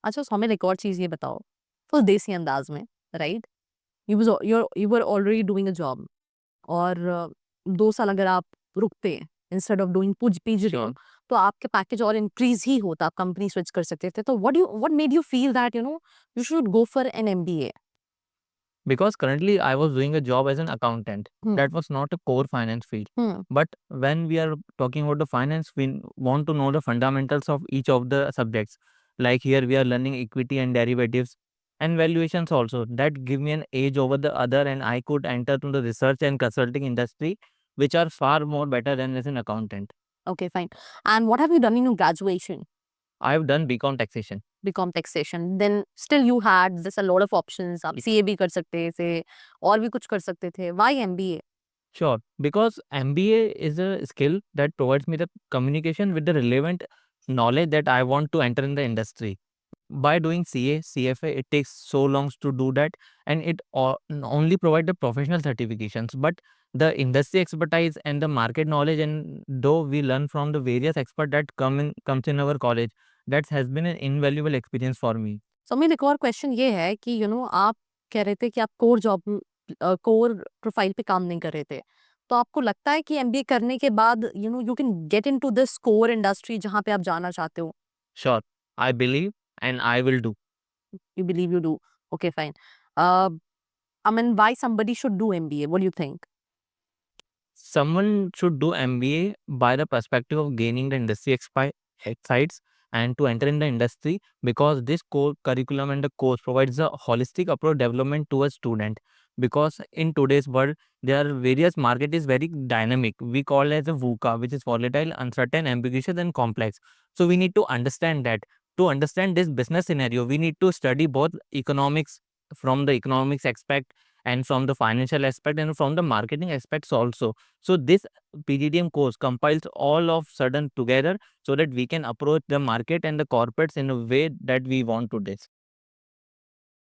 अच्छा सौमिल, एक और चीज़ ये बताओ, फुल देसी अंदाज में, right? You were already doing a job और 2 साल अगर आप रुकते instead of doing PG Sure. तो आपके पैकेज और इंक्रीज ही होता, आप कंपनी स्विच कर सकते थे। तो what made you feel that you should go for an MBA? Because currently I was doing a job as an accountant. Hmm. That was not a core finance field. Hmm. But when we are talking about the finance, we want to know the fundamentals of each of the subjects. Like here we are learning equity and derivatives and valuations also. That give me an edge over the other, and I could enter to the research and consulting industry, which are far more better than as an accountant. Okay fine. And what have you done in your graduation? I have done BCom taxation. BCom taxation, then still you had this a lot of options, आप CA भी कर सकते थे और भी कुछ कर सकते थे, why MBA? Sure, because MBA is a skill that provides me the communication with the relevant knowledge that I want to enter in the industry. By doing CA, CFA, it takes so long to do that, and it only provide the professional certifications, but the industry expertise and the market knowledge, and though we learn from the various experts that comes in our college, that has been an invaluable experience for me. सो मेरा एक और question ये है कि आप कह रहे थे कि आप कोर जॉब कोर प्रोफाइल पे काम नहीं कर रहे थे, तो आपको लगता है कि एमबीए करने के बाद you can get into this core industry जहाँ पे आप जाना चाहते हो? Sure, I believe and I will do. You believe you do? Okay fine. I mean why somebody should do MBA? What do you think? Someone should do MBA by the perspective of gaining the industry insights and to enter in the industry, because this core curriculum and the course provides a holistic approach development to a student. Because in today's world, there are various market is very dynamic. We call as a VUCA, which is volatile, uncertain, ambiguous, and complex. So we need to understand that. To understand this business scenario, we need to study both economics from the economics aspect and from the financial aspect and from the marketing aspects also. So this PGDM course compiles all of sudden together so that we can approach the market and the corporates in a way that we want to this.